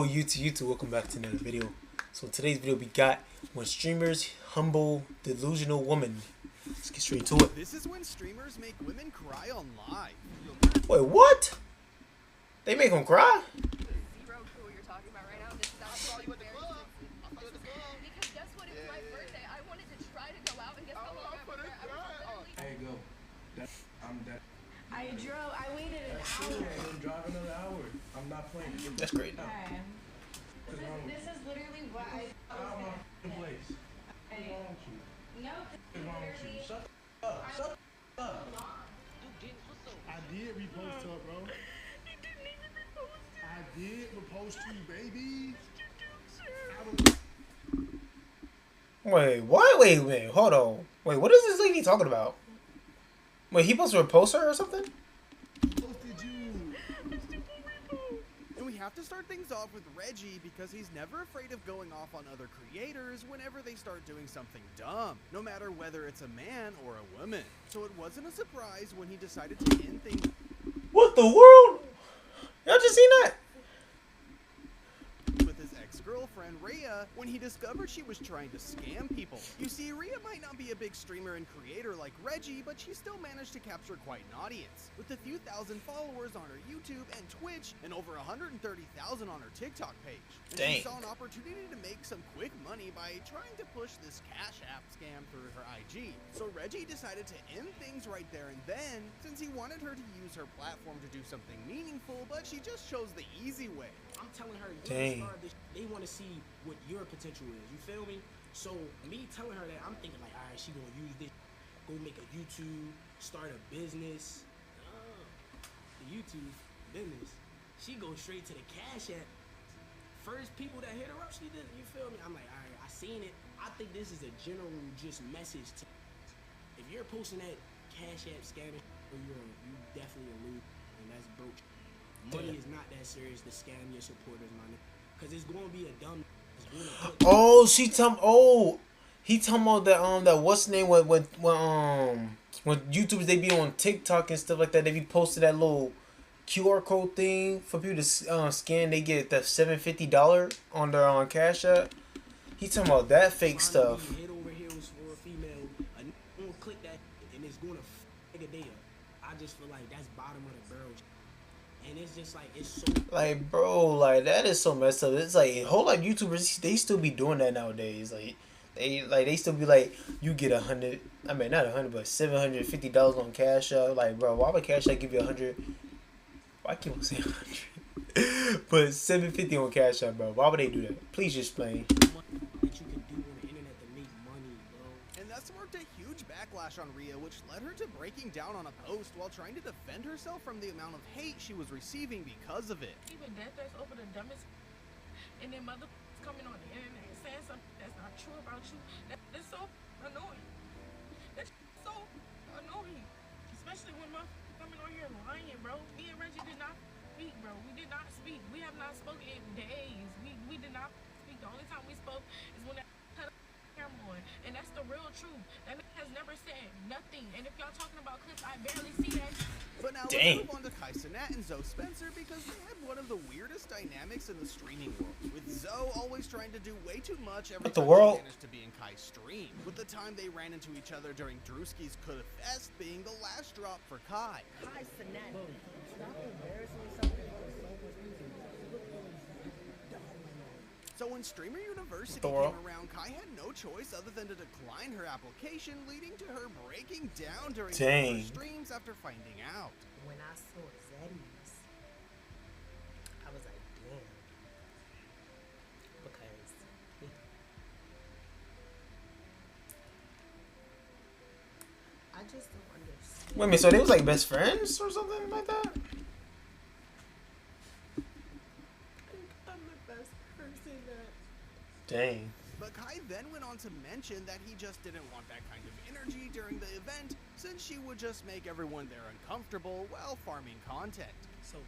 Yo, YouTube, welcome back to another video. So today's video we got when streamers humble delusional woman. Let's get straight to it. This is when streamers make women cry on live. Wait, what? They make them cry? Zero clue what you're talking about right now. This is actually very because guess what? It was my birthday. I wanted to try to go out and guess how long I was there. There you go. I'm dead. I waited an hour. I'm driving another hour. I'm not playing. That's great. Okay. This is literally what I Out of my place. Hey. What's wrong with you? No, What's wrong with you? literally. Shut up. Shut up. I did repost her, bro. I did repost you, baby. Wait, what? Wait, hold on. Wait, what is this lady talking about? Wait, he supposed to repost her or something? Posted you. And we have to start things off with Reggie because he's never afraid of going off on other creators whenever they start doing something dumb, no matter whether it's a man or a woman. So it wasn't a surprise when he decided to end things What the world? Y'all just seen that? with his ex-girlfriend Rhea when he discovered she was trying to scam people. You see, Rhea might not be a big streamer and creator like Reggie, but she still managed to capture quite an audience, with a few thousand followers on her YouTube and Twitch and over 130,000 on her TikTok page. And Dang. she saw an opportunity to make some quick money by trying to push this Cash App scam through her IG. So Reggie decided to end things right there and then, since he wanted her to use her platform to do something meaningful, but she just chose the easy way. I'm telling her, you Dang. start this, they want to see what your potential is. You feel me? So me telling her that, I'm thinking like, all right, she gonna use this, go make a YouTube, start a business. The YouTube business. She goes straight to the Cash App. First people that hit her up, she did. You feel me? I'm like, all right, I seen it. I think this is a general just message to. If you're posting that Cash App scamming, you definitely a loser, and that's broke. Money is not that serious to scam your supporters, my nigga. Cause it's gonna be a dumb. It's gonna put Oh, he talking about that what's the name when YouTubers they be on TikTok and stuff like that, they be posting that little QR code thing for people to scan, they get that $750 on their Cash App. He talking about that fake trying to stuff. be head over heels for a female. A nigga gonna click that and it's gonna nigga there. I just feel like that's bottom of the barrel. And it's just like it's so Like, bro, like that is so messed up. It's like whole life YouTubers they still be doing that nowadays. They still be like, you get $100. I mean not $100, but $750 on Cash App. Like, bro, why would Cash App give you $100? Why keep on saying $100? But $750 on Cash App, bro. Why would they do that? Please explain. much that you can do on the internet to make money, bro. And that sparked a huge backlash on Rhea, which led her to breaking down on a post while trying to defend herself from the amount of hate she was receiving because of it. Even death threats over the dumbest, and then mother coming on the internet and saying something that's not true about you. That's so annoying. That's so annoying, especially when my coming on here lying, bro. Me and Reggie did not speak, bro. We did not speak. We have not spoken in days. We did not speak. The only time we spoke is when that had a camera on, and that's the real truth. That man has never said nothing. And if y'all talking about clips, I barely see that. But now Dang. let's move on to Kai Cenat and Zoe Spencer because they had one of the weirdest dynamics in the streaming world, with Zoe always trying to do way too much every What the time world? she managed to be in Kai's stream, with the time they ran into each other during Drewski's Coulda Fest being the last drop for Kai. Kai Cenat, stop embarrassing yourself in front of so much people. You look really dumb. So when Streamer University The world? came around, Kai had no choice other than to decline her application, leading to her breaking down during her Dang. first streams after finding out. When I saw Zeddy's, I was like, damn. Because I just don't understand. Wait a minute, so they was like best friends or something like that? I'm the best person that. Dang. But Kai then went on to mention that he just didn't want that kind of energy during the event, since she would just make everyone there uncomfortable while farming content. So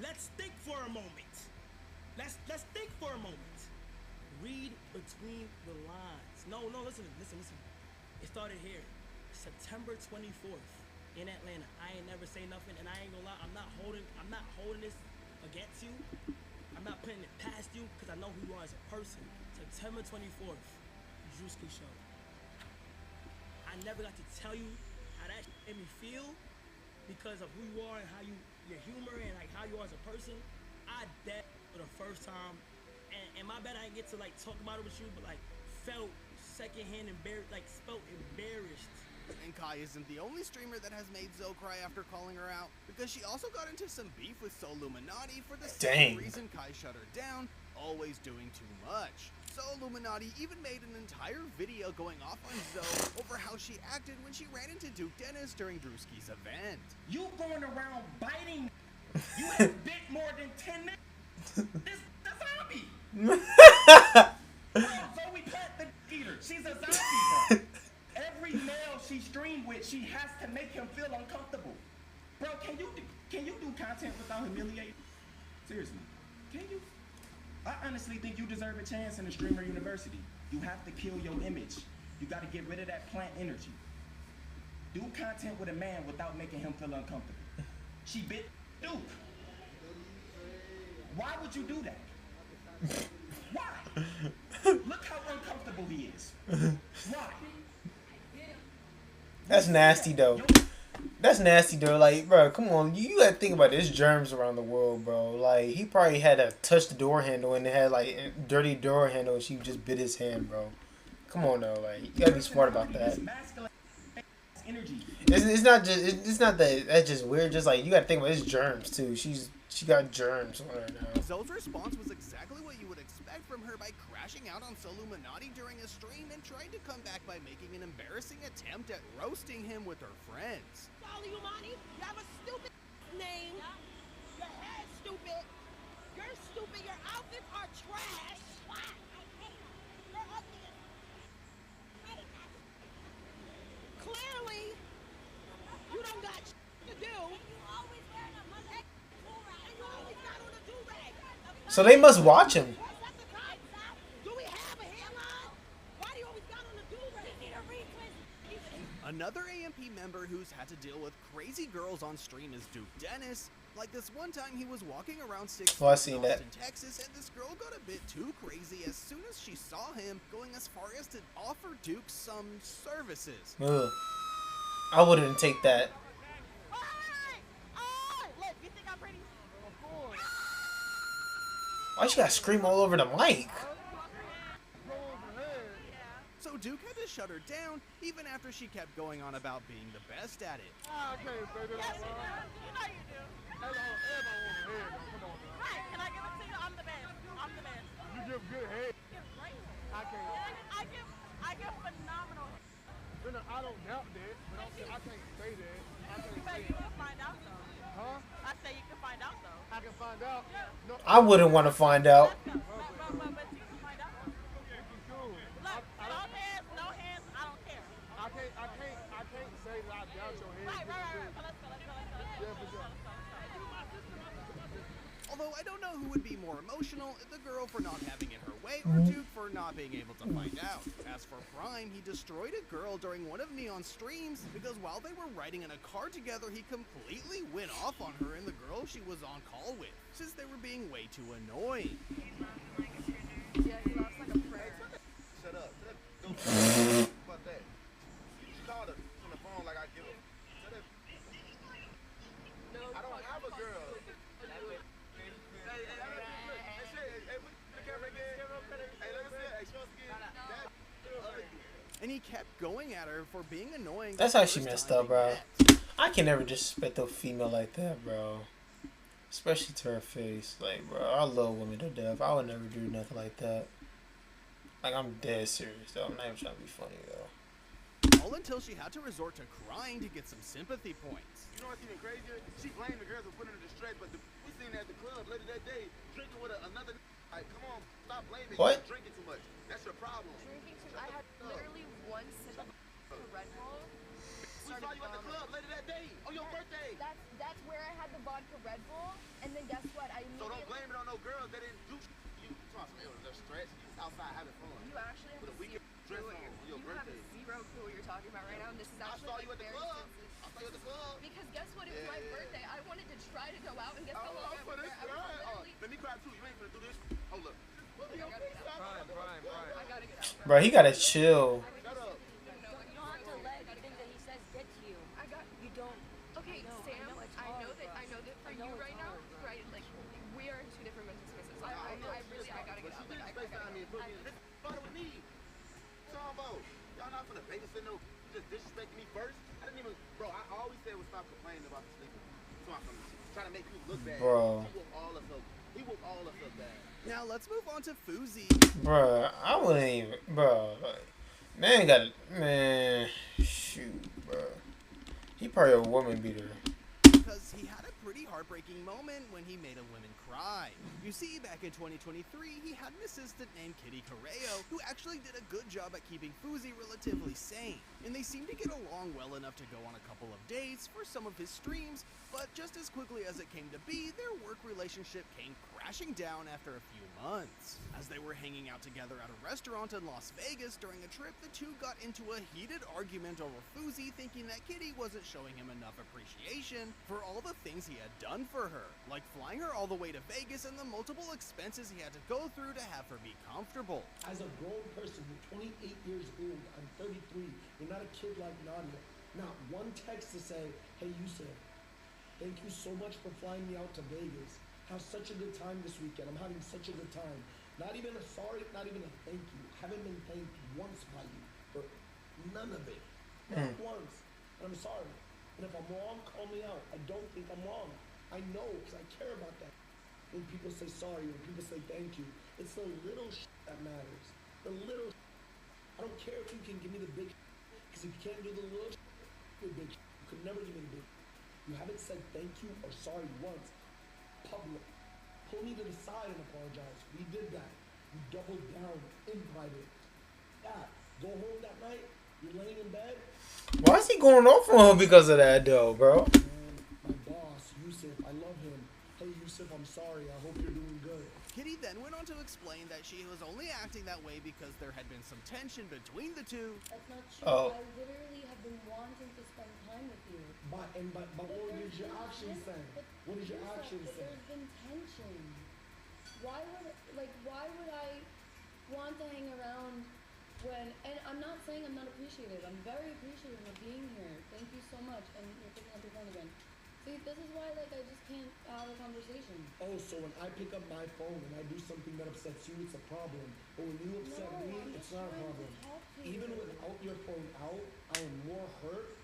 let's think for a moment. Let's think for a moment. Read between the lines. No, listen. It started here. September 24th in Atlanta. I ain't never say nothing, and I ain't gonna lie, I'm not holding this against you. I'm not know who you are as a person. September 24th, Drewski Show. I never got to tell you how that made me feel because of who you are and how your humor and like how you are as a person. I dead for the first time, and my bad I didn't get to like talk about it with you, but like felt secondhand embarrassed, like felt embarrassed. And Kai isn't the only streamer that has made Zoe cry after calling her out, because she also got into some beef with Illuminati for the same reason Kai shut her down, always doing too much. So Illuminati even made an entire video going off on Zoe over how she acted when she ran into Duke Dennis during Drewski's event. You going around biting, you have bit more than 10 minutes. This the zombie. Bro, Zoe Platt the eater. She's a zombie, bro. Every male she streamed with, she has to make him feel uncomfortable. Bro, can you do content without humiliating? Seriously, can you? I honestly think you deserve a chance in the streamer university. You have to kill your image. You got to get rid of that plant energy. Do content with a man without making him feel uncomfortable. She bit Duke. Why would you do that? Why? Look how uncomfortable he is. Why? That's nasty though. That's nasty though. Like, bro, come on. You gotta think about it. There's germs around the world, bro. Like, he probably had to touch the door handle and it had like a dirty door handle and she just bit his hand, bro. Come on though. Like, you gotta be smart about that. It's not just. It's not that. That's just weird. Just like you gotta think about it, it's germs too. She got germs on her now. Zoe's response was exactly what you would expect from her by crashing out on Illuminati during a stream and trying to come back by making an embarrassing attempt at roasting him with her friends. Illuminati, you have a stupid name. Your head's stupid. You're stupid. Your outfits are trash. Why? I hate them. You're ugly as clearly, you don't got to do. You always wearing a mother and you always got on a do-rag. So they must watch him. Do we have a hairline? Why do you always got on a do-rag? You need a retwist. Another AMP member who's had to deal with crazy girls on stream is Duke Dennis. Like this one time he was walking around 6th in Austin, Texas, and this girl got a bit too crazy as soon as she saw him, going as far as to offer Duke some services. Ugh. I wouldn't take that. Look, you think I'm pretty? Why she gotta scream all over the mic? So Duke had to shut her down, even after she kept going on about being the best at it. I can't say that. Yes, you do. You know you do. Everybody wants a head, though. Come on now. Right, can I give it to you? I'm the best. I'm the best. You give good head. I give great. I can't. I give phenomenal. You know, I don't doubt that, but I can't say that. I can't say You can find out though. Huh? I say you can find out though. I can find out. No, I wouldn't want to find out. But you can find out though. cool. Look, no hands, I don't care. I can't say that I doubt your head. Right. So let's go. Yeah, for sure. Although I don't know who would be more emotional, the girl for not having it her way or Duke for not being able to find out. As for Prime, he destroyed a girl during one of Neon's streams because while they were riding in a car together, he completely went off on her and the girl she was on call with, since they were being way too annoying. Yeah, he laughs like a prayer. Shut up. Fuck that. She called her on the phone like I give her. I don't have a girl. And he kept going at her for being annoying. That's how she messed up, bro. I can never disrespect a female like that, bro. Especially to her face. Like, bro, I love women to death. I would never do nothing like that. Like, I'm dead serious, though. I'm not even trying to be funny, though. All until she had to resort to crying to get some sympathy points. You know what's even crazier? She blamed the girls for putting her in distress, but we seen her at the club later that day drinking with another. Like, come on, stop blaming. What? You're drinking too much. That's your problem. Drinking too. I had literally one sip of Red Bull. We saw you at the club later that day on your birthday. That's where I had the vodka Red Bull, and then guess what? I So immediately. don't blame it on no girls that didn't do you. Talk to me, it was a stretch. You was outside having fun. You actually have With a weekend dress on your you birthday. have zero clue what you're talking about right now, and this is I actually saw like you at the very club. sensitive. I saw you at the club. Because guess what? It was my birthday. I wanted to try to go out and get the whole Oh, for this I was cry. Oh, literally. let me cry too. You ain't gonna do this. Hold up. I gotta get out, Bro, he gotta chill. Shut up. You don't have to let everything that he says get to you. You don't. Okay, Sam. I know that for you right now, right? Like we are in two different mental spaces. I gotta get out. She just FaceTime me and put me in this started with me. Talking about y'all not finna babysit no just disrespecting me first. I didn't even I always said was stop complaining about the sleeping. So I'm trying to make you look bad. Bro. He whooped all of us bad. Now let's move on to Fuzi. Bruh, I wouldn't even. Bro, like, man got it. Man, shoot, bro. He probably a woman beater. Because he had a pretty heartbreaking moment when he made a woman cry. You see, back in 2023, he had an assistant named Kitty Correo, who actually did a good job at keeping Fuzi relatively sane. And they seemed to get along well enough to go on a couple of dates for some of his streams, but just as quickly as it came to be, their work relationship came crashing down after a few months. As they were hanging out together at a restaurant in Las Vegas during a trip, the two got into a heated argument over Fuzi, thinking that Kitty wasn't showing him enough appreciation for all the things he had done for her, like flying her all the way to Vegas and the multiple expenses he had to go through to have her be comfortable. As a grown person, you're 28 years old, I'm 33, you're not a kid like Nadia. Not one text to say, hey Yusuf, thank you so much for flying me out to Vegas. Have such a good time this weekend. I'm having such a good time. Not even a sorry, not even a thank you. Haven't been thanked once by you for none of it. Not once. And I'm sorry. And if I'm wrong, call me out. I don't think I'm wrong. I know because I care about that. When people say sorry, when people say thank you, it's the little shit that matters. The little shit. I don't care if you can give me the big shit, because if you can't do the little shit, the big shit. You could never give me the big shit. You haven't said thank you or sorry once. Public. Pull me to the side and apologize. We did that. You doubled down in private. Yeah. Go home that night. You're laying in bed. Why is he going off on him because of that, though, bro? Man, my boss, Yusuf, I love him. Hey, Yusuf, I'm sorry. I hope you're doing good. Kitty then went on to explain that she was only acting that way because there had been some tension between the two. That's not true. Oh. I literally have been wanting to spend time with you. But what did your actions say? What did your actions say? There's been tension. Why would I want to hang around when, and I'm not saying I'm not appreciative. I'm very appreciative of being here. Thank you so much. And you're picking up your phone again. See, this is why, like, I just can't have a conversation. Oh, so when I pick up my phone and I do something that upsets you, it's a problem. But when you upset me, it's not a problem. Even without your phone out, I am more hurt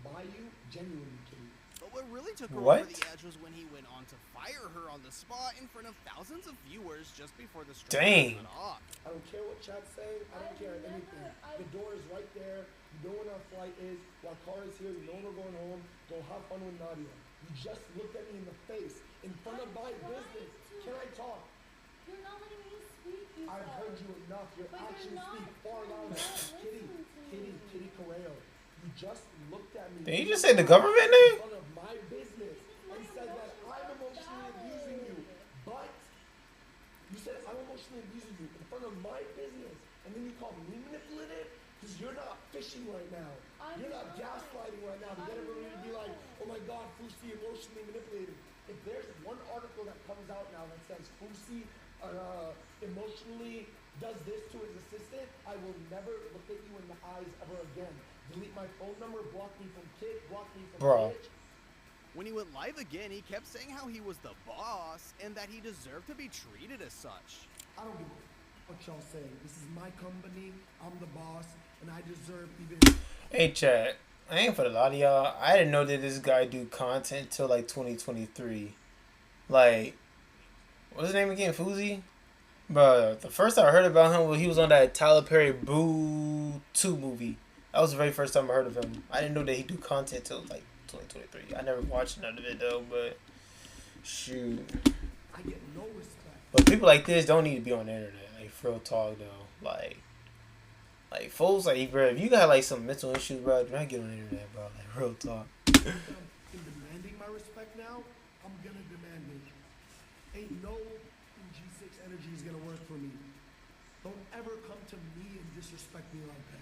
by you, genuinely, Kitty. But what really took her What? over the edge was when he went on to fire her on the spot in front of thousands of viewers just before the stream Dang. went off. I don't care what chat's saying. I don't care anything. The door is right there. You know when our flight is. Our car is here. You know when we're going home. Go have fun with Nadia. You just looked at me in the face in front of my business. Can I talk? You're not letting me speak, you I've said. heard you enough. Your But you're actions not- speak far you're louder. not Kitty, listening to me. Correo. You just looked at me. Did he just say the government name? In front of my business and said that I'm emotionally abusing you. But you said I'm emotionally abusing you in front of my business. And then you call me manipulative? Because you're not fishing right now. You're not gaslighting right now to get everybody to be like, oh my god, Fusi emotionally manipulated. If there's one article that comes out now that says Fusi emotionally does this to his assistant, I will never look at you in the eyes ever again. Delete my phone number, block me from kid, block me from Bro. bitch. When he went live again, he kept saying how he was the boss and that he deserved to be treated as such. I don't give a what y'all say. This is my company, I'm the boss, and I deserve even... Hey, chat. I ain't for the lot of y'all. I didn't know that this guy do content till like 2023. Like, what's his name again? Fuzi? But the first time I heard about him was he was on that Tyler Perry Boo 2 movie. That was the very first time I heard of him. I didn't know that he do content till like 2023. I never watched none of it though, but shoot. I get no respect. But people like this don't need to be on the internet. Like, for real talk though. Like folks, like, bro, if you got like some mental issues, bro, do not get on the internet, bro. Like, real talk. In demanding my respect now, I'm gonna demand it. Ain't no G6 energy is gonna work for me. Don't ever come to me and disrespect me like that.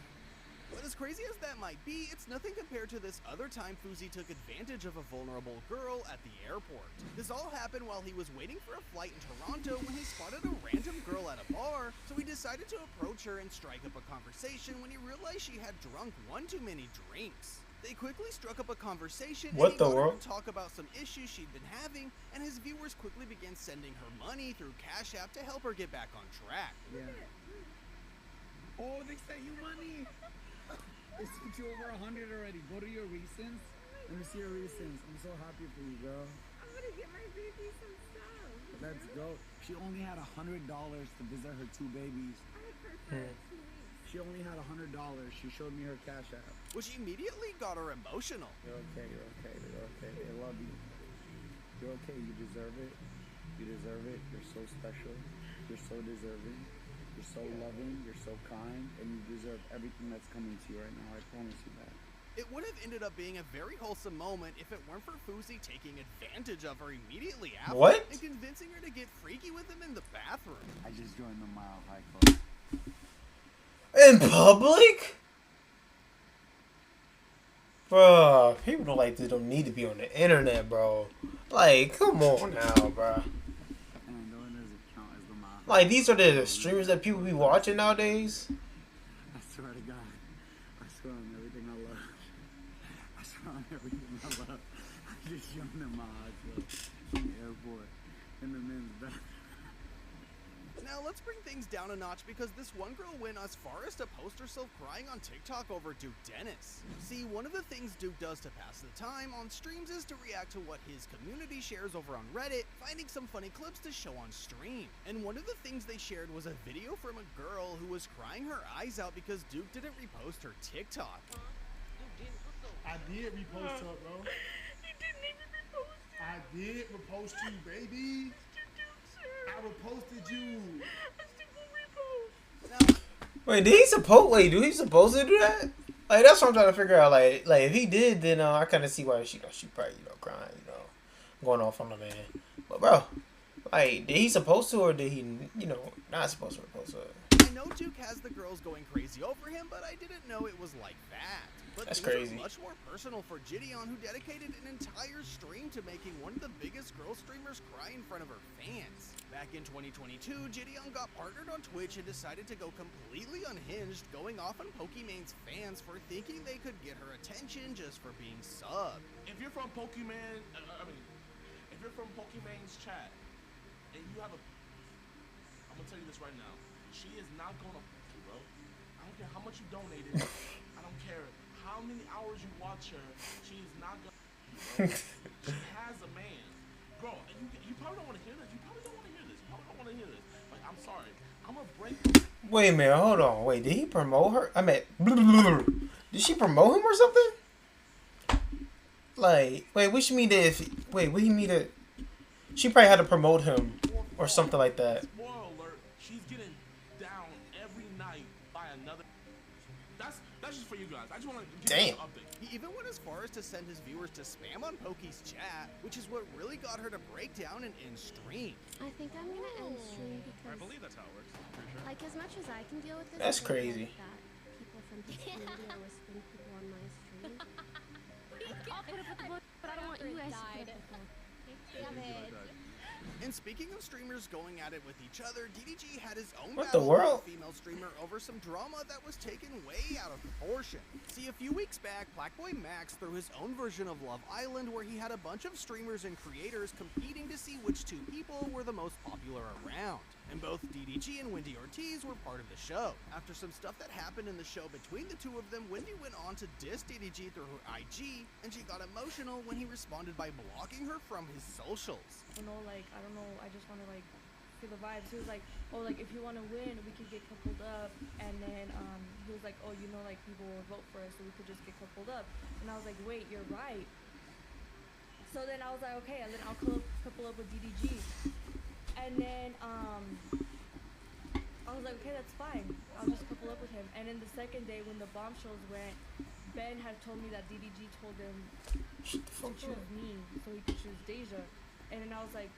But as crazy as that might be, it's nothing compared to this other time Fuzi took advantage of a vulnerable girl at the airport. This all happened while he was waiting for a flight in Toronto when he spotted a random girl at a bar. decided to approach her and strike up a conversation when he realized she had drunk one too many drinks. They quickly struck up a conversation and he got her to talk about some issues she'd been having, and his viewers quickly began sending her money through Cash App to help her get back on track. Yeah. Oh, they sent you money! They sent you over 100 already. Go to your recents. Let me see your recents. I'm so happy for you, girl. I'm gonna get my baby some stuff. Let's go. She only had $100 to visit her 2 babies. I had her for 2 weeks. She only had $100. She showed me her Cash App. Which immediately got her emotional. You're okay, you're okay, you're okay. They love you. You're okay, you deserve it. You deserve it. You're so special. You're so deserving. You're so loving. You're so kind. And you deserve everything that's coming to you right now. I promise you that. It would have ended up being a very wholesome moment if it weren't for Fousey taking advantage of her immediately after and convincing her to get freaky with him in the bathroom. I just joined the Mile High Club. In public? Bro, people like this don't need to be on the internet, bro. Like, come on now, bro. Like, these are the streamers that people be watching nowadays. I swear to God. I swear on everything I love. I swear on everything I love. I just joined the Mile High Club in the airport in the men's bathroom. Now let's bring things down a notch because this one girl went as far as to post herself crying on TikTok over Duke Dennis. See, one of the things Duke does to pass the time on streams is to react to what his community shares over on Reddit, finding some funny clips to show on stream. And one of the things they shared was a video from a girl who was crying her eyes out because Duke didn't repost her TikTok. I did repost her, bro. He didn't even repost it. I did repost you, baby. I reposted you. Wait, do he supposed to do that? Like, that's what I'm trying to figure out. Like if he did, then I kind of see why she probably, crying, going off on the man. But bro, like, did he supposed to, or did he, not supposed to repose her? I know Duke has the girls going crazy over him, but I didn't know it was like that. But that's things crazy. Are much more personal for Gideon, who dedicated an entire stream to making one of the biggest girl streamers cry in front of her fans. Back in 2022, Gideon got partnered on Twitch and decided to go completely unhinged, going off on Pokemon's fans for thinking they could get her attention just for being subbed. If you're from Pokemon, if you're from Pokemon's chat, and you have I'm gonna tell you this right now, she is not gonna you, bro. I don't care how much you donated. I don't care how many hours you watch her. She is not gonna bro. She has a man. Bro, you probably don't want to hear this. You probably don't want to hear this. You probably don't want to hear this. Like, I'm sorry. I'm gonna break. Wait a minute, hold on. Wait, did he promote her? I mean, did she promote him or something? Like, wait, what you mean that what do you mean that she probably had to promote him or something like that? Spoiler alert, she's getting down every night by another. That's just for you guys. I just want to give you an update. He even went as far as to send his viewers to spam on Pokey's chat, which is what really got her to break down and end stream. I think I'm gonna end stream because I believe that's how it works. Pretty sure. like as much as I can deal with this, That's I don't crazy. like that people from his community are whispering people on my stream. I'll put up with the book, but I don't want you guys to put up with that. Damn it. And speaking of streamers going at it with each other, DDG had his own What the battle world? with a female streamer over some drama that was taken way out of proportion. See, a few weeks back, Blackboy Max threw his own version of Love Island where he had a bunch of streamers and creators competing to see which two people were the most popular around. And both DDG and Wendy Ortiz were part of the show. After some stuff that happened in the show between the two of them, Wendy went on to diss DDG through her IG, and she got emotional when he responded by blocking her from his socials. Like, I don't know, I just want to, like, feel the vibes. He was like, oh, like, if you want to win, we could get coupled up. And then, he was like, oh, like, people will vote for us, so we could just get coupled up. And I was like, wait, you're right. So then I was like, okay, and then I'll couple up with DDG. And then, I was like, okay, that's fine. I'll just couple up with him. And then the second day when the bombshells went, Ben had told me that DDG told him to choose me so he could choose Deja. And then I was like,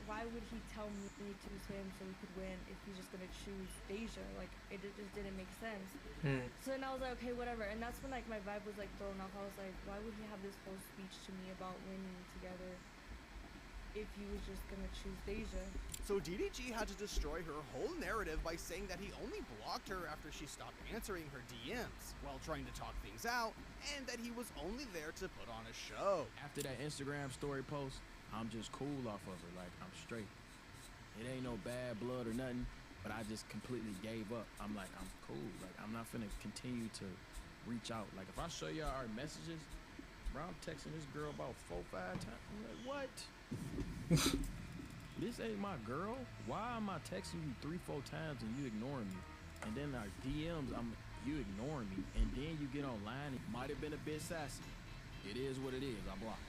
why would he tell me to choose him so we could win if he's just gonna choose Deja? Like, it just didn't make sense. So then I was like, okay, whatever. And that's when, like, my vibe was, like, thrown off. I was like, why would he have this whole speech to me about winning together if he was just gonna choose Deja? So DDG had to destroy her whole narrative by saying that he only blocked her after she stopped answering her DMs while trying to talk things out, and that he was only there to put on a show. After that Instagram story post, I'm just cool off of her, like I'm straight. It ain't no bad blood or nothing, but I just completely gave up. I'm like, I'm cool. Like, I'm not finna continue to reach out. Like, if I show y'all our messages, bro, I'm texting this girl about 4-5 times. I'm like, what? This ain't my girl? Why am I texting you 3-4 times and you ignoring me? And then our DMs, you ignoring me. And then you get online, it might have been a bit sassy. It is what it is, I blocked.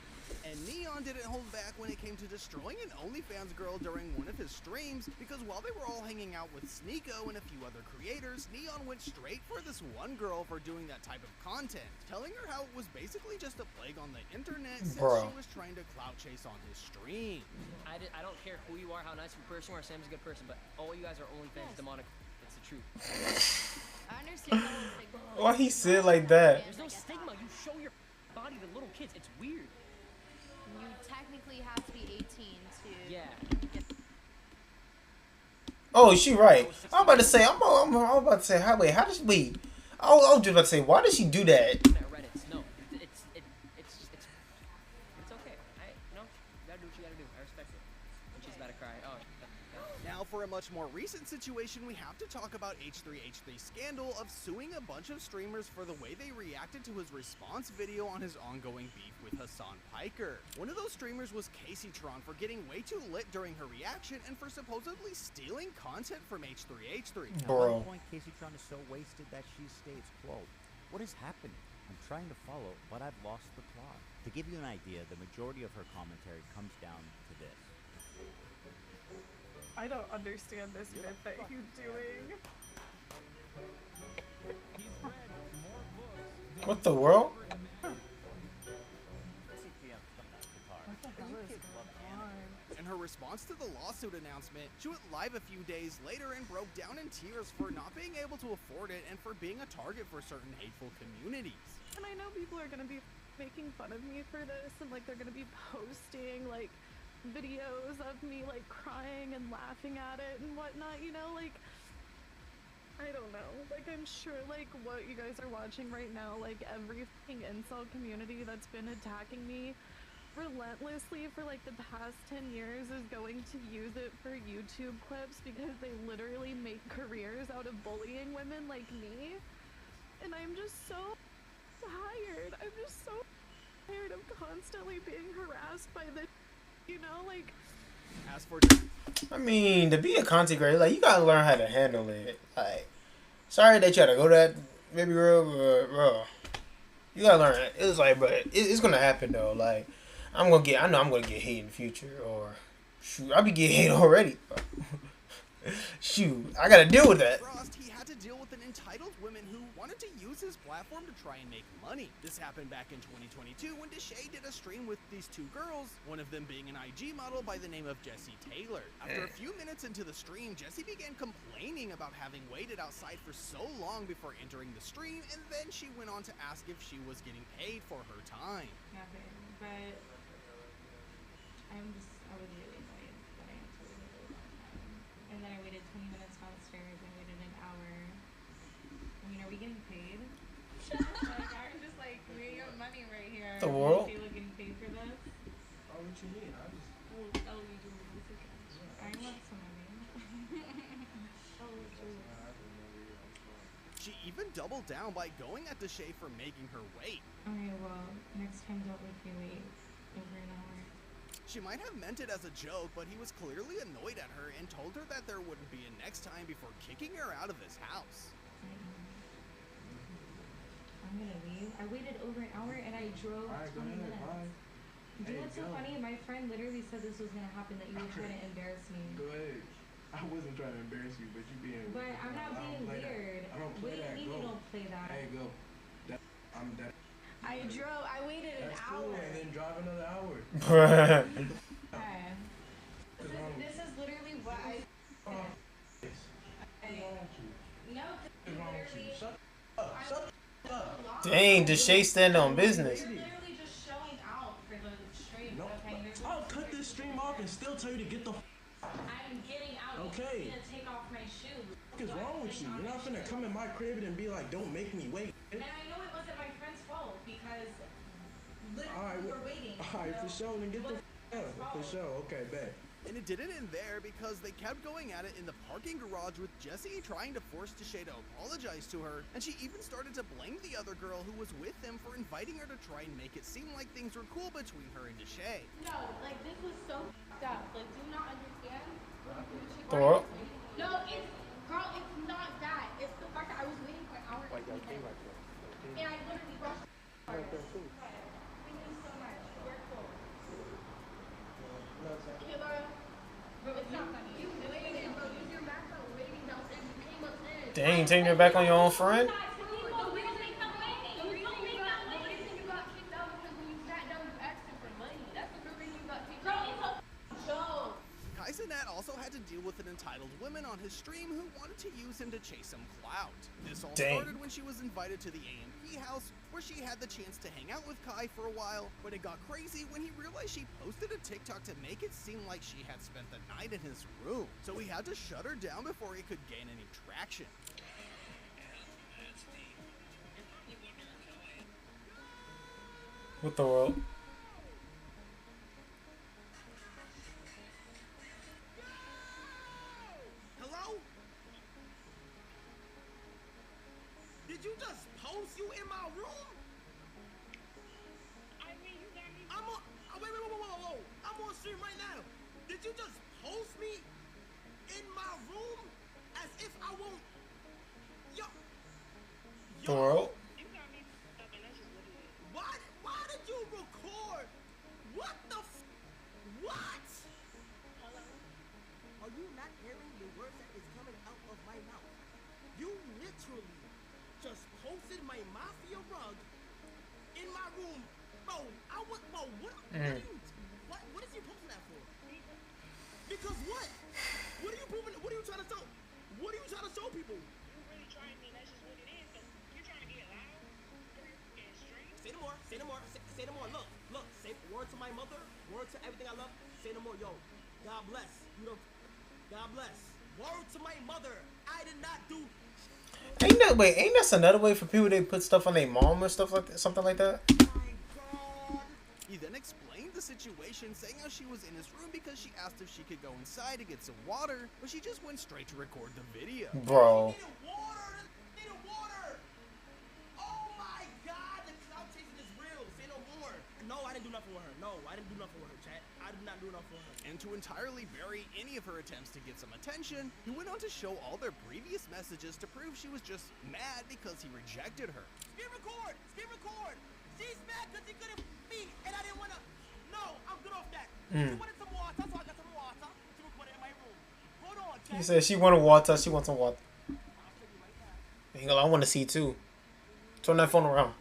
And Neon didn't hold back when it came to destroying an OnlyFans girl during one of his streams, because while they were all hanging out with Sneeko and a few other creators, Neon went straight for this one girl for doing that type of content, telling her how it was basically just a plague on the internet since she was trying to clout chase on his stream. I don't care who you are, how nice of a person you are, Sam's a good person, but all you guys are OnlyFans demonic. It's the truth. I understand that whole stigma. Why he said like that? There's no stigma. You show your body to little kids. It's weird. You technically have to be 18 to get. Oh, she right. I'm about to say. I'm about to say. How does wait? I was just about to say. Why does she do that? No, it's okay. You gotta do what you gotta do. I respect it. When she's about to cry. Oh. Now, for a much more recent situation, we have to talk about H3H3's scandal of suing a bunch of streamers for the way they reacted to his response video on his ongoing beef with Hassan Piker. One of those streamers was Caseytron for getting way too lit during her reaction and for supposedly stealing content from H3H3. At one point, Caseytron is so wasted that she states, quote, "What is happening? I'm trying to follow, but I've lost the plot." To give you an idea, the majority of her commentary comes down to this. I don't understand this bit that you're doing. What the world? In her response to the lawsuit announcement, she went live a few days later and broke down in tears for not being able to afford it and for being a target for certain hateful communities. And I know people are gonna be making fun of me for this, and like they're gonna be posting like videos of me like crying and laughing at it and whatnot, you know, like I don't know, like I'm sure like what you guys are watching right now, like every fucking incel community that's been attacking me relentlessly for like the past 10 years is going to use it for YouTube clips because they literally make careers out of bullying women like me, and I'm just so tired. I'm just so tired of constantly being harassed by the, you know, like. As for, I mean, to be a content creator, like you gotta learn how to handle it. Like, sorry that you had to go to that baby girl, but bro, you gotta learn. It was like, but it's gonna happen though. Like, I know I'm gonna get hate in the future, or shoot, I'll be getting hate already. Shoot, I gotta deal with that. Frost, he had to deal with an entitled woman who wanted to use his platform to try and make money. This happened back in 2022 when Deshae did a stream with these two girls, one of them being an IG model by the name of Jessie Taylor. After a few minutes into the stream, Jessie began complaining about having waited outside for so long before entering the stream, and then she went on to ask if she was getting paid for her time. Nothing, but I was really annoyed that I had to wait a really long time. And then I waited 20 minutes downstairs and waited an hour. I mean, are we getting paid? Like, I'm just like, we have money right here. The world? Are we getting paid for this? Oh, what you mean? I just... Oh, you do. I want some money. Oh, true. She even doubled down by going at Deshae for making her wait. Okay, well, next time don't make me wait over an hour. She might have meant it as a joke, but he was clearly annoyed at her and told her that there wouldn't be a next time before kicking her out of his house. I'm gonna leave. I waited over an hour and I drove 20 minutes. Bye. Do you know what's so funny? My friend literally said this was gonna happen, that you were trying to embarrass me. Go ahead. I wasn't trying to embarrass you, but you being... But I'm not being weird. I don't play What do that. you mean you don't play that? Hey, go. I waited an hour. Cool, and then drive another hour. Okay. This is literally what I... No, literally... Shut up. Dang, Deshae stand on business. You're literally just showing out for the stream. No, Okay, I'll cut this stream off and still tell you to get the I'm take off my shoes. What is wrong with you? You're not finna come in my crib and be like, don't make me wait. And I know it wasn't my friend's fault because literally we were waiting. Alright, for sure. Then get the out. For sure. Okay, bet. And it didn't end there because they kept going at it in the parking garage with Jessie trying to force Deshae to apologize to her, and she even started to blame the other girl who was with them for inviting her to try and make it seem like things were cool between her and Deshae. No, like this was so f***ed up. Like, do you not understand? What? No, it's girl, it's not that. It's the fact that I was waiting for an hour and 20 minutes. And I literally rushed. Thank you so much. We're cool. Okay, Laura. Bro, it's not funny. You waited, bro. Use your back out waiting downstairs. You came upstairs. Dang, turning your back on your own friend? Kaizenat also had to deal with an entitled woman on his stream who wanted to use him to chase some clout. This all started when she was invited to the AMP house, where she had the chance to hang out with Kai for a while, but it got crazy when he realized she posted a TikTok to make it seem like she had spent the night in his room. So he had to shut her down before he could gain any traction. What the world? Hello? Did you just post you in my room? I mean, you got me. I'm on. Whoa. I'm on stream right now. Did you just post me in my room as if I won't? Yo. The world? Why did you record? What the what? Hello? Are you not hearing the words that is coming out of my mouth? You literally just posted my mafia rug in my room. Bro, what is you posting that for? Because what? What are you proving? What are you trying to show? What are you trying to show people? You really trying me, that's just what it is. So you're trying to get loud? Say no more, say no more, say no more. Look, say word to my mother, word to everything I love, say no more, yo. God bless. You know, God bless. Word to my mother. I did not do. Ain't that another way for people they put stuff on their mom or stuff like that, something like that? He then explained the situation, saying how she was in his room because she asked if she could go inside to get some water, but she just went straight to record the video. Bro. No, I didn't do nothing with her. No, I didn't do nothing with her, chat. I did not do nothing with her. And to entirely bury any of her attempts to get some attention, he went on to show all their previous messages to prove she was just mad because he rejected her. Screen record! She's mad because he couldn't me, and I didn't want to. No, I'm good off that. She wanted some water, so I got some water. She recorded in my room. Hold on, chat. He said she wanted water. She wants some water. I want to see too. Turn that phone around.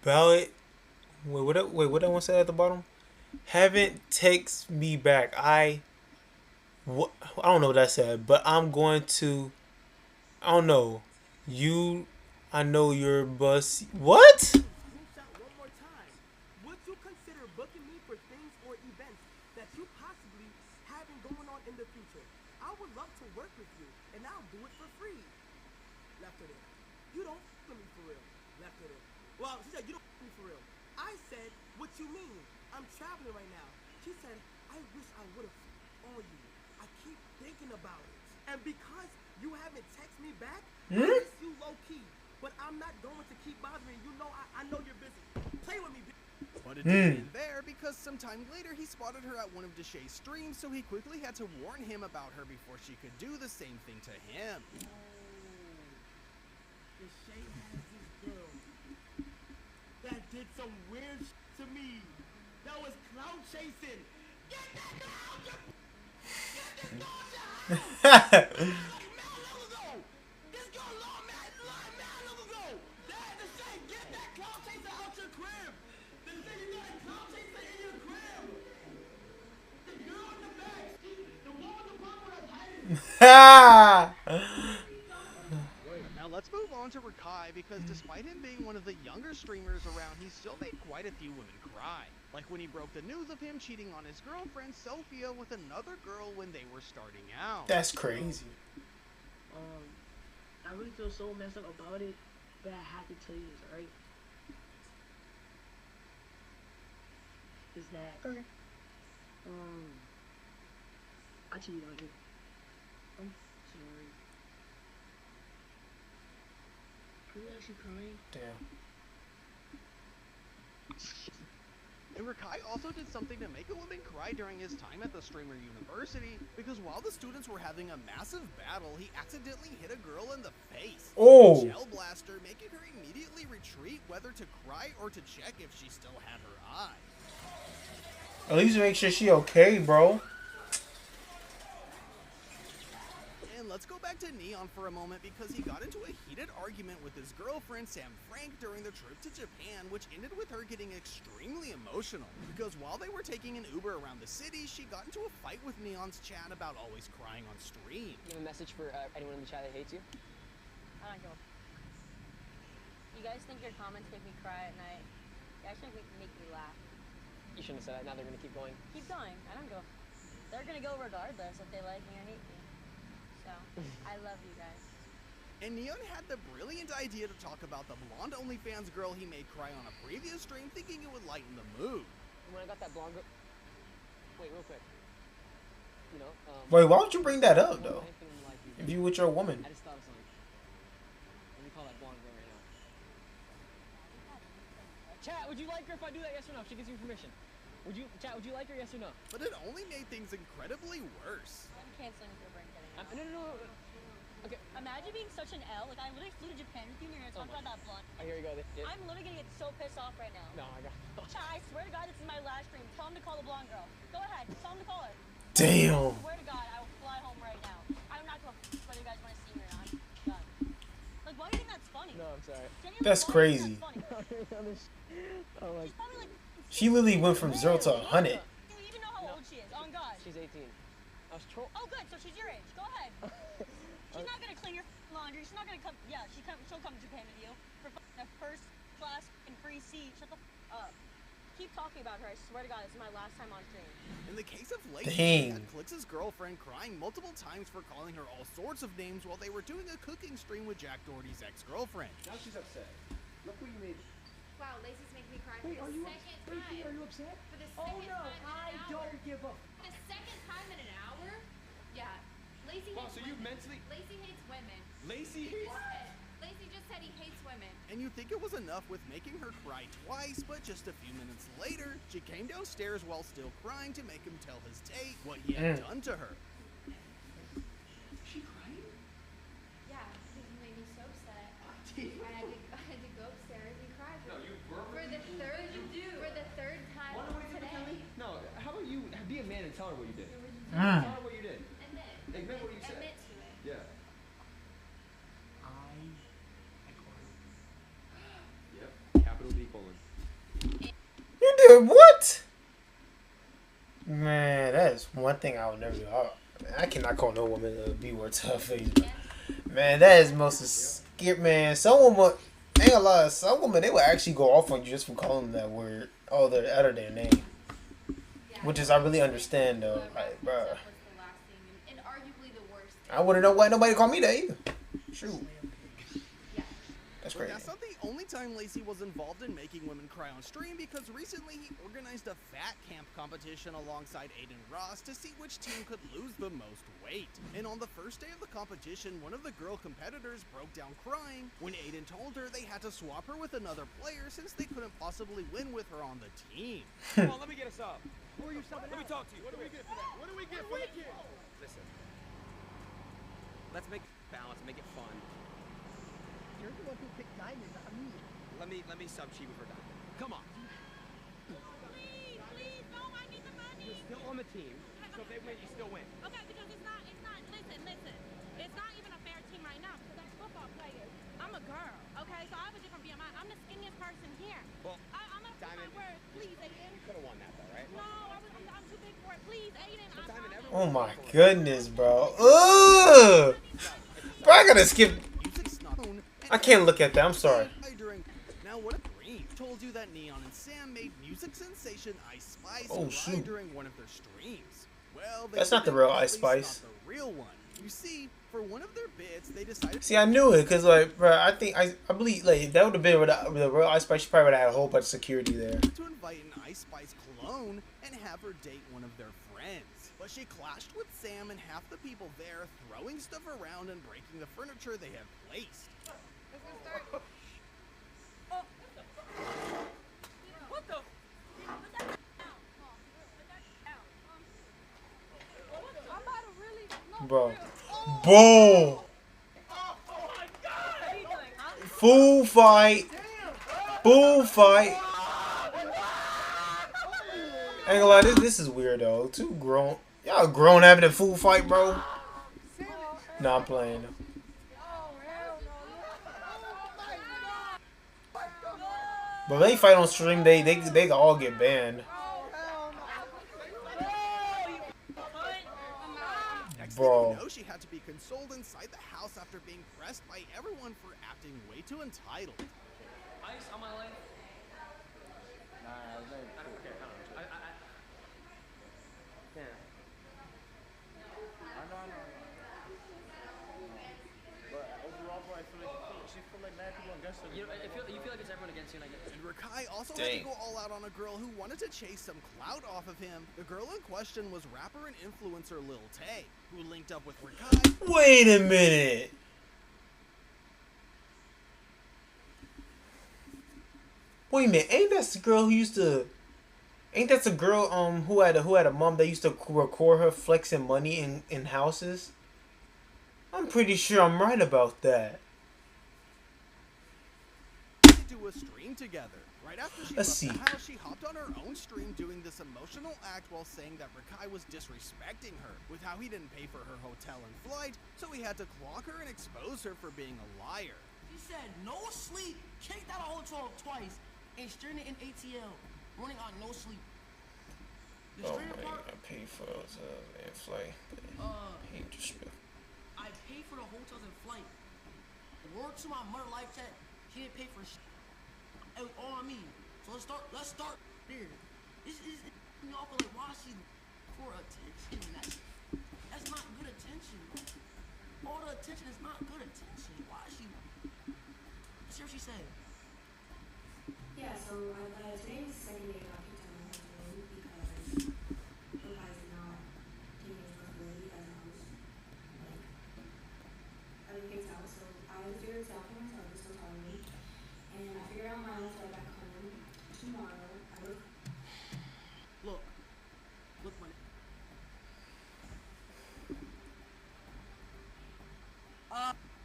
Ballot. Wait, what that one said at the bottom? Haven't text me back. I don't know what that said, but I'm going to. I don't know. I know your bus. What? One more time. Would you consider booking me for things or events that you possibly having going on in the future? I would love to work with you, and I'll do it for free. Left her there. You don't f me for real. Left her there. Well, she said, you don't f me for real. I said, what you mean? I'm traveling right now. She said, I wish I would have on you. I keep thinking about it. And because you haven't texted me back, I miss you low-key. But I'm not going to keep bothering you. Know I know you're busy. Play with me, bitch. But it didn't end there, because sometime later he spotted her at one of Deshae's streams, so he quickly had to warn him about her before she could do the same thing to him. Deshae has this girl that did some weird shit to me. That was cloud chasing. Get that girl! Get this girl out your house! This girl mad long ago. Deshae, get that cloud chaser out your crib. Deshae, you got a cloud chaser in your crib. The girl in the back, the one with the bumper that's hiding. Now let's move on on to Rakai because despite him being one of the younger streamers around, he still made quite a few women cry. Like when he broke the news of him cheating on his girlfriend Sophia with another girl when they were starting out. That's crazy. I really feel so messed up about it, but I have to tell you this, alright? Is that I cheated on you. I'm sorry. Are you actually crying? Damn. And Rakai also did something to make a woman cry during his time at the Streamer University, because while the students were having a massive battle, he accidentally hit a girl in the face. Oh! Gel blaster, making her immediately retreat whether to cry or to check if she still had her eye. At least make sure she okay, bro. And let's go back to Neon for a moment because he got into a heated argument with his girlfriend Sam Frank during the trip to Japan, which ended with her getting extremely emotional. Because while they were taking an Uber around the city, she got into a fight with Neon's chat about always crying on stream. You have a message for anyone in the chat that hates you? I don't go. You guys think your comments make me cry at night? They actually make me laugh. You shouldn't have said that. Now they're gonna keep going. Keep going. I don't go. They're gonna go regardless if they like me or hate me. So, I love you guys. And Neon had the brilliant idea to talk about the blonde OnlyFans girl he made cry on a previous stream, thinking it would lighten the mood. When I got that blonde girl... Wait, real quick. You know, Wait, why would you bring that up, though? If you with your woman. I just thought of something. Let me call that blonde girl right now. Chat, would you like her if I do that, yes or no? If she gives you permission. Chat, would you like her, yes or no? But it only made things incredibly worse. I'm canceling if you're bringing it. No. Okay. Imagine being such an L. Like, I literally flew to Japan with you and you're gonna talk about that blonde. Oh, here we go. I'm literally gonna get so pissed off right now. No, I got Chat, I swear to God, this is my last stream. Tell him to call the blonde girl. Go ahead. Tell him to call her. Damn. I swear to God, I will fly home right now. I'm not gonna whether you guys want to see me or not. I'm done. Like, why do you think that's funny? No, I'm sorry. That's crazy. Oh my. She's probably like... She literally went from 0 to 100. Do you even know how old she is? On God. She's 18. I was trolling. Oh, good. So she's your age. Go ahead. She's not gonna clean your laundry. She's not gonna come. Yeah, she'll come to Japan with you for a first class and free seat. Shut the up. Keep talking about her. I swear to God, this is my last time on stream. In the case of Lacey, Dang. he had Clix's girlfriend crying multiple times for calling her all sorts of names while they were doing a cooking stream with Jack Doherty's ex-girlfriend. Now she's upset. Look what you made. Wow, Lacey's making me cry Wait, for are the you second Wait, time. are you upset? For the Oh second no, time in I an hour. don't give a. The second time in an hour? Yeah. Lacey Wow, hates so you women. mentally- Lacey hates women. Lacey hates. Lacey just said he hates women. And you'd think it was enough with making her cry twice, but just a few minutes later, she came downstairs while still crying to make him tell his date what he had done to her. She crying? Yeah, because he made me so upset. I had to go upstairs and cry for, for the third time today. No, how about you be a man and tell her what you did? Mm. Tell her what you did. Admit what you said. Admit to it. Yeah. Yep. Capital D colon. You did what? Man, that is one thing I would never do. I cannot call no woman a B word to her face. Man, that is most scared. Man, some woman, ain't a lot. Some women, they will actually go off on you just for calling them that word. Oh, the other their name. Which is, I really understand though. Like, bruh. And arguably the worst. I wouldn't know why nobody called me that either. Shoot. That's But crazy. that's not the only time Lacey was involved in making women cry on stream, because recently he organized a fat camp competition alongside Aiden Ross to see which team could lose the most weight. And on the first day of the competition, one of the girl competitors broke down crying when Aiden told her they had to swap her with another player since they couldn't possibly win with her on the team. Come on, let me get us up. Who are you subbing Let me out? talk to you. What do we get for that? What do we get for that? Listen. Let's make it balance, make it fun. You're the one who picked Diamond, not me. Let me sub Chiba for Diamond. Come on. Please, no, I need the money. You're still on the team, so if they win, you still win. Okay, because it's not, listen. It's not even a fair team right now because I'm football players. I'm a girl, okay? So I have a different BMI. I'm the skinniest person here. Well, I'm gonna put my Diamond, word. Please, Aiden. You could have won that though, right? No, I'm too big for it. Please, Aiden. Oh my goodness, bro. Ugh. Bro, I gotta skip. Music snuck I can't look at that. I'm sorry. Now what a dream. Told you that Neon and Sam made music sensation Ice Spice Oh, cry shoot. during one of their streams. Well, they That's not the didn't, real at Ice least Spice. Not the real one. You see, for one of their bits, they decided. See, I knew it because, like, bro, I think I believe like if that would have been with the real Ice Spice, she probably would have had a whole bunch of security there. To invite an Ice Spice clone and have her date one of their friends. But she clashed with Sam and half the people there, throwing stuff around and breaking the furniture they had placed. What the? Bro. Bro. Full fight. Full fight. Ain't gonna lie, this is weird though. Too grown. Y'all grown having a full fight, bro. Nah, I'm playing. But they fight on stream, they all get banned. Bro. You know, she had to be consoled inside the house after being pressed by everyone for acting way too entitled. Ice on my leg. Nah, I don't care. Yeah. I know. But overall, bro, I feel like she feel like mad people against her. You feel like it's everyone against you, and I get it. And Rakai also had to go all out on a girl who wanted to chase some clout off of him. The girl in question was rapper and influencer Lil Tay, who linked up with Rakai. Wait a minute. Wait a minute. Ain't that the girl who used to? Ain't that the girl who had a mom that used to record her flexing money in houses? I'm pretty sure I'm right about that. Do a stream together. Right after she Let's left see. the house, she hopped on her own stream doing this emotional act while saying that Rakai was disrespecting her with how he didn't pay for her hotel and flight, so he had to clock her and expose her for being a liar. He said no sleep, kicked out a hotel twice, and streamed it in ATL, running on no sleep. The Oh streamer man, part, I paid for those and flight. Paid to spell. I paid for the hotels and flight. Word to my mother life chat, she didn't pay for shit. It was all on me. So let's start there. This is y'all feel like why she for attention. That's not good attention. All the attention is not good attention. Why is she? See what she said. Yeah, so today was the second day I got kicked out of my hotel room because the guy's not taking responsibility as a host. Like, I got kicked out, so I figured it out for myself this hotel room. And I figured out my own flight back home tomorrow. Look, my.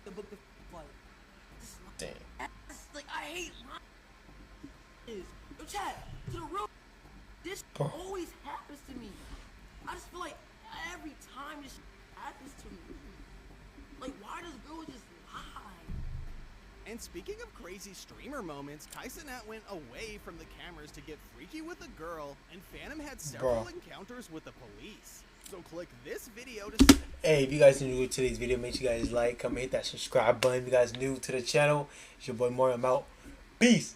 The book the flight. Damn. Like I hate is yo chat to the real. This always happens to me. I just feel like every time this happens to me. Like why does girls just lie? And speaking of crazy streamer moments, Kaisenat went away from the cameras to get freaky with a girl, and Phantom had several encounters with the police. So click this video to see. Hey, if you guys enjoyed today's video, make sure you guys like, comment, hit that subscribe button. If you guys new to the channel, it's your boy Mario. I'm out. Peace.